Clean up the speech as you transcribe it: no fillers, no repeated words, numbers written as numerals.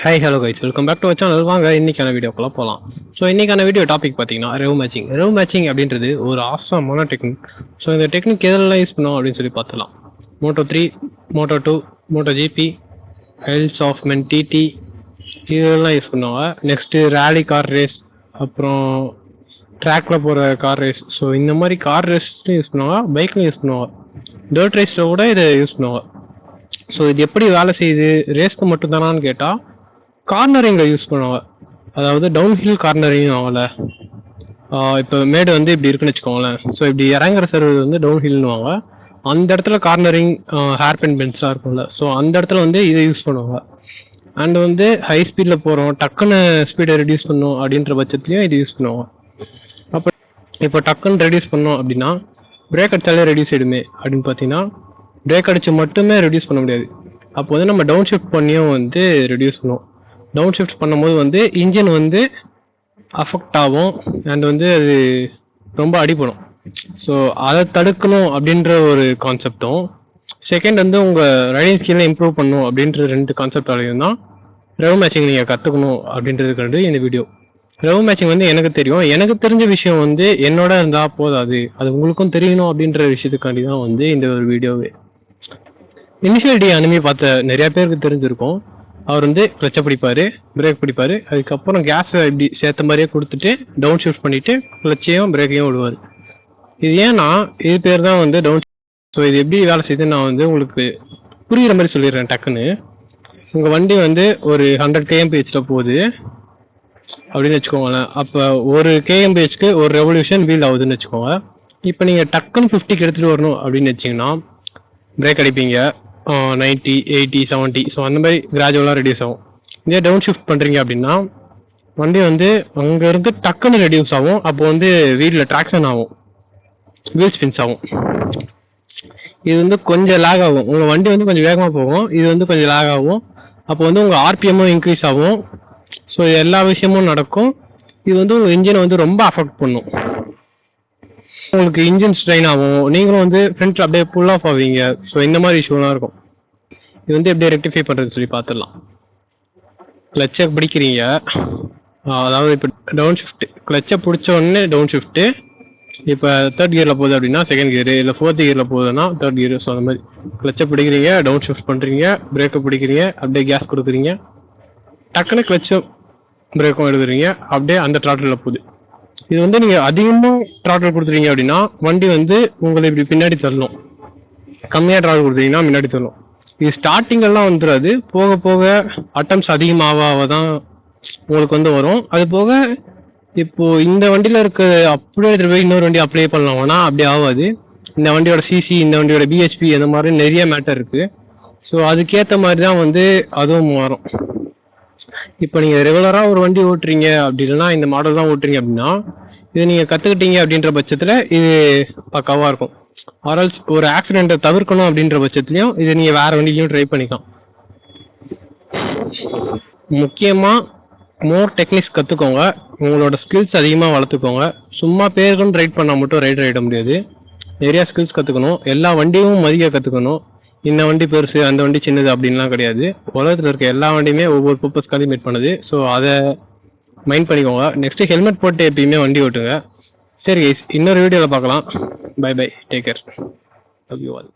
Hi hello guys, welcome back to our channel. வாங்க இன்னைக்கான வீடியோக்குள்ள போகலாம். ஸோ இன்னைக்கான வீடியோ டாபிக் பார்த்தீங்கன்னா ரெவ் மேட்சிங் அப்படின்றது ஒரு ஆசமான டெக்னிக். ஸோ இந்த டெக்னிக் எதெல்லாம் யூஸ் பண்ணோம் அப்படின்னு சொல்லி பார்த்துலாம். Moto3, Moto2, MotoGP, ஹைல்ஸ் ஆஃப் மென் டிடி இதெல்லாம் யூஸ் பண்ணுவாங்க. நெக்ஸ்ட்டு ரேலி கார் ரேஸ், அப்புறம் ட்ராக்ல போகிற கார் ரேஸ். ஸோ இந்த மாதிரி கார் ரேஸ்லையும் யூஸ் பண்ணுவாங்க, பைக்லையும் யூஸ் பண்ணுவாங்க, டர்ட் ரேஸில் கூட இதை யூஸ் பண்ணுவாங்க. ஸோ இது எப்படி வேலை செய்யுது, ரேஸ்க்கு மட்டும் தானான்னு கேட்டால் கார்னரிங்கில் யூஸ் பண்ணுவாங்க. அதாவது டவுன்ஹில் கார்னரிங் ஆகல. இப்போ மேடு வந்து இப்படி இருக்குன்னு வச்சுக்கோங்களேன். ஸோ இப்படி இறங்குற சர்வர் வந்து டவுன்ஹில்னுவாங்க. அந்த இடத்துல கார்னரிங் ஹேர்பின் பென்ஸ்லாம் இருக்கும்ல, ஸோ அந்த இடத்துல வந்து இதை யூஸ் பண்ணுவாங்க. அண்ட் வந்து ஹை ஸ்பீடில் போகிறோம், டக்குன்னு ஸ்பீடை ரெடியூஸ் பண்ணோம் அப்படின்ற பட்சத்துலையும் இது யூஸ் பண்ணுவாங்க. அப்போ இப்போ டக்குன்னு ரெடியூஸ் பண்ணோம் அப்படின்னா பிரேக் அடித்தாலே ரெடியூஸ் ஆகிடுமே அப்படின்னு பார்த்தீங்கன்னா, பிரேக் அடித்து மட்டுமே ரெடியூஸ் பண்ண முடியாது. அப்போ வந்து நம்ம டவுன் ஷிஃப்ட் பண்ணியும் வந்து ரெடியூஸ் பண்ணுவோம். டவுன் ஷிஃப்ட் பண்ணும்போது வந்து இன்ஜின் வந்து அஃபெக்ட் ஆகும் அண்ட் வந்து அது ரொம்ப அடிப்படும். ஸோ அதை தடுக்கணும் அப்படின்ற ஒரு கான்செப்டும், செகண்ட் வந்து உங்கள் ரைடிங் ஸ்கில்லை இம்ப்ரூவ் பண்ணணும் அப்படின்ற ரெண்டு கான்செப்டாலையும் தான் ரெவ் மேட்சிங் நீங்கள் கற்றுக்கணும் அப்படின்றதுக்காண்டி இந்த வீடியோ. ரெவ் மேட்சிங் வந்து எனக்கு தெரியும், எனக்கு தெரிஞ்ச விஷயம் வந்து என்னோட இருந்தால் போதாது, அது உங்களுக்கும் தெரியணும் அப்படின்ற விஷயத்துக்காண்டி தான் வந்து இந்த ஒரு வீடியோவே. இனிஷியல் டி அனிமி பார்த்த நிறைய பேருக்கு தெரிஞ்சிருக்கும். அவர் வந்து கிளச்சை பிடிப்பார், பிரேக் பிடிப்பார், அதுக்கப்புறம் கேஸை இப்படி சேர்த்த மாதிரியே கொடுத்துட்டு டவுன் ஷிஃப்ட் பண்ணிவிட்டு கிளச்சையும் பிரேக்கையும் விடுவார். இது ஏன்னா இது பேர் தான் வந்து டவுன். ஸோ இது எப்படி வேலை செய்யுதுன்னு நான் வந்து உங்களுக்கு புரிகிற மாதிரி சொல்லிடுறேன். டக்குன்னு உங்கள் வண்டி வந்து ஒரு 100 kmph போகுது அப்படின்னு வச்சுக்கோங்களேன். அப்போ ஒரு kmph ஒரு ரெவல்யூஷன் வீல் ஆகுதுன்னு வச்சுக்கோங்க. இப்போ நீங்கள் டக்குன்னு 50க்கு எடுத்துகிட்டு வரணும் அப்படின்னு வச்சிங்கன்னா பிரேக் அடிப்பீங்க 90, 80, 70. ஸோ அந்த மாதிரி கிராஜுவலாக ரெடியூஸ் ஆகும். இதே டவுன் ஷிஃப்ட் பண்ணுறீங்க அப்படின்னா வண்டி வந்து அங்கேருந்து டக்குன்னு ரெடியூஸ் ஆகும். அப்போ வந்து வீலில் ட்ராக்ஷன் ஆகும், வீல் ஸ்பின்ஸ் ஆகும். இது வந்து கொஞ்சம் லேக் ஆகும். உங்கள் வண்டி வந்து கொஞ்சம் வேகமாக போகும், இது வந்து கொஞ்சம் லேக் ஆகும். அப்போ வந்து உங்கள் ஆர்பிஎம்மும் இன்க்ரீஸ் ஆகும். ஸோ எல்லா விஷயமும் நடக்கும். இது வந்து உங்கள் இன்ஜினை வந்து ரொம்ப அஃபெக்ட் பண்ணும். உங்களுக்கு இன்ஜின் ஸ்ட்ரெயின் ஆகும், நீங்களும் வந்து ஃப்ரண்ட்டில் அப்படியே புல் ஆஃப் ஆவீங்க. ஸோ இந்த மாதிரி இஷ்யூலாம் இருக்கும். இது வந்து எப்படியே ரெக்டிஃபை பண்ணுறதுன்னு சொல்லி பார்த்துடலாம். கிளச்சை பிடிக்கிறீங்க, அதாவது இப்போ டவுன் ஷிஃப்ட்டு கிளச்சை பிடிச்ச உடனே டவுன் ஷிஃப்ட்டு. இப்போ 3rd கியரில் போகுது அப்படின்னா 2nd கியரு, இல்லை 4th கியரில் போகுதுன்னா 3rd கியரு. ஸோ அந்த மாதிரி கிளச்சை பிடிக்கிறீங்க, டவுன் ஷிஃப்ட் பண்ணுறீங்க, பிரேக்கை பிடிக்கிறீங்க, அப்படியே கேஸ் கொடுக்குறீங்க, டக்குன்னு கிளச்சும் பிரேக்கும் எடுக்கிறீங்க, அப்படியே அந்த ட்ராட்டிலில் போகுது. இது வந்து நீங்கள் அதிகமாக ட்ராட்டில் கொடுத்துறீங்க அப்படின்னா வண்டி வந்து உங்களை இப்படி பின்னாடி தள்ளணும். கம்மியாக ட்ராட்டில் கொடுத்தீங்கன்னா முன்னாடி தள்ளும். இது ஸ்டார்டிங்கெல்லாம் வந்துடாது, போக போக அட்டம்ஸ் அதிகமாக தான் உங்களுக்கு வந்து வரும். அது போக இப்போது இந்த வண்டியில் இருக்க அப்படியே எடுத்துகிட்டு போய் இன்னொரு வண்டி அப்ளை பண்ணலாம்னா அப்படி ஆகாது. இந்த வண்டியோட சிசி, இந்த வண்டியோட பிஹெச்பி, அந்த மாதிரி நிறைய மேட்டர் இருக்குது. ஸோ அதுக்கேற்ற மாதிரி தான் வந்து அதுவும் மாறும். இப்போ நீங்கள் ரெகுலராக ஒரு வண்டி ஓட்டுறீங்க அப்படி இல்லைன்னா இந்த மாடல் தான் ஓட்டுறீங்க அப்படின்னா இது நீங்கள் கற்றுக்கிட்டீங்க அப்படின்ற பட்சத்தில் இது பக்காவாக இருக்கும். ஆர்எல்ஸ் ஒரு ஆக்சிடெண்ட்டை தவிர்க்கணும் அப்படின்ற பட்சத்துலையும் இதை நீங்கள் வேறு வண்டிலையும் ட்ரை பண்ணிக்கலாம். முக்கியமாக மோர் டெக்னிக்ஸ் கற்றுக்கோங்க, உங்களோட ஸ்கில்ஸ் அதிகமாக வளர்த்துக்கோங்க. சும்மா பேருக்குன்னு ரைட் பண்ணால் மட்டும் ரைட முடியாது. நிறையா ஸ்கில்ஸ் கற்றுக்கணும், எல்லா வண்டியும் மதிக்க கற்றுக்கணும். இந்த வண்டி பெருசு, அந்த வண்டி சின்னது அப்படின்லாம் கிடையாது. உலகத்தில் இருக்க எல்லா வண்டியுமே ஒவ்வொரு பர்பஸ்க்காக மேட் பண்ணுது. ஸோ அதை மைண்ட் பண்ணிக்கோங்க. நெக்ஸ்ட்டு ஹெல்மெட் போட்டு எப்பயுமே வண்டி ஓட்டுங்க. சரி கைஸ், இன்னொரு வீடியோவில் பார்க்கலாம். Bye bye, take care, love you all.